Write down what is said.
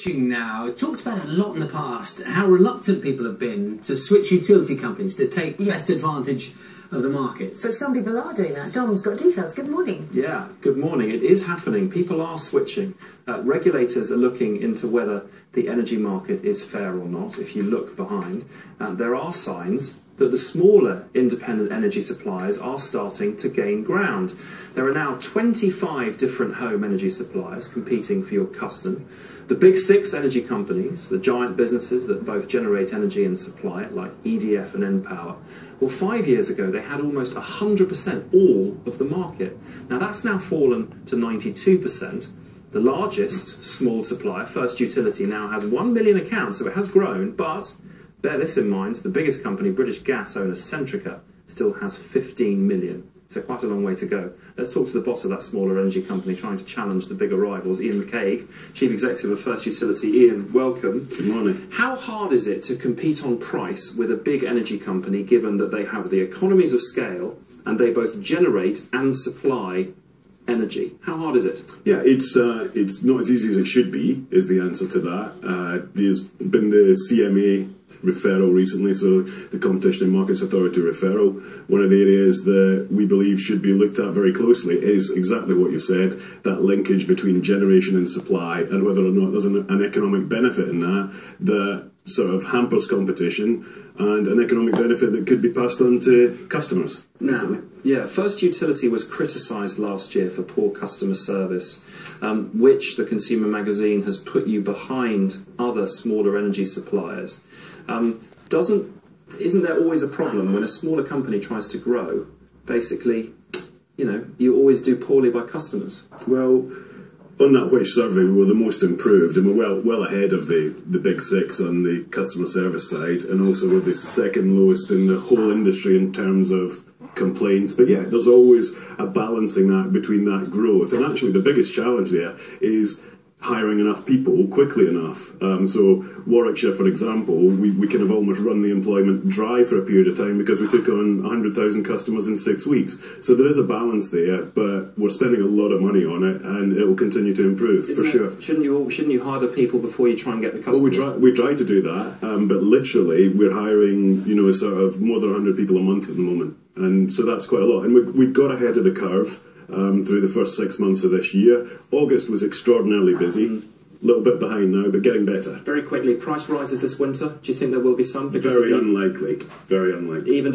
switching now. It talks about it a lot in the past, how reluctant people have been to switch utility companies to take best advantage of the markets. But some people are doing that. Dom's got details. Good morning. Yeah, good morning. It is happening. People are switching. Regulators are looking into whether the energy market is fair or not. If you look behind, there are signs that the smaller independent energy suppliers are starting to gain ground. There are now 25 different home energy suppliers competing for your custom. The big six energy companies, the giant businesses that both generate energy and supply it, like EDF and npower, well, 5 years ago they had almost 100% all of the market. Now that's now fallen to 92%. The largest small supplier, First Utility, now has 1 million accounts, so it has grown, but bear this in mind, the biggest company, British gas owner Centrica, still has 15 million. So quite a long way to go. Let's talk to the boss of that smaller energy company trying to challenge the bigger rivals, Ian McCaig, Chief Executive of First Utility. Ian, welcome. Good morning. How hard is it to compete on price with a big energy company, given that they have the economies of scale and they both generate and supply energy? How hard is it? Yeah, it's not as easy as it should be, is the answer to that. There's been the CMA referral recently, so the Competition and Markets Authority referral. One of the areas that we believe should be looked at very closely is exactly what you've said, that linkage between generation and supply, and whether or not there's an economic benefit in that sort of hampers competition, and an economic benefit that could be passed on to customers. Now, yeah, First Utility was criticised last year for poor customer service, which the Consumer Magazine has put you behind other smaller energy suppliers. Isn't there always a problem when a smaller company tries to grow? Basically, you know, you always do poorly by customers. Well, on that Which survey, we were the most improved, and we're well ahead of the big six on the customer service side, and also we're the second lowest in the whole industry in terms of complaints. But yeah, there's always a balancing act between that growth, and actually the biggest challenge there is hiring enough people quickly enough. So Warwickshire, for example, we kind of almost run the employment dry for a period of time because we took on 100,000 customers in 6 weeks. So there is a balance there, but we're spending a lot of money on it, and it will continue to improve for sure. Shouldn't you hire the people before you try and get the customers? Well, we try to do that, but literally we're hiring, you know, sort of more than 100 people a month at the moment, and so that's quite a lot. And we got ahead of the curve through the first 6 months of this year. August was extraordinarily busy. A little bit behind now, but getting better. Very quickly, price rises this winter. Do you think there will be some? Very unlikely. Very unlikely. Even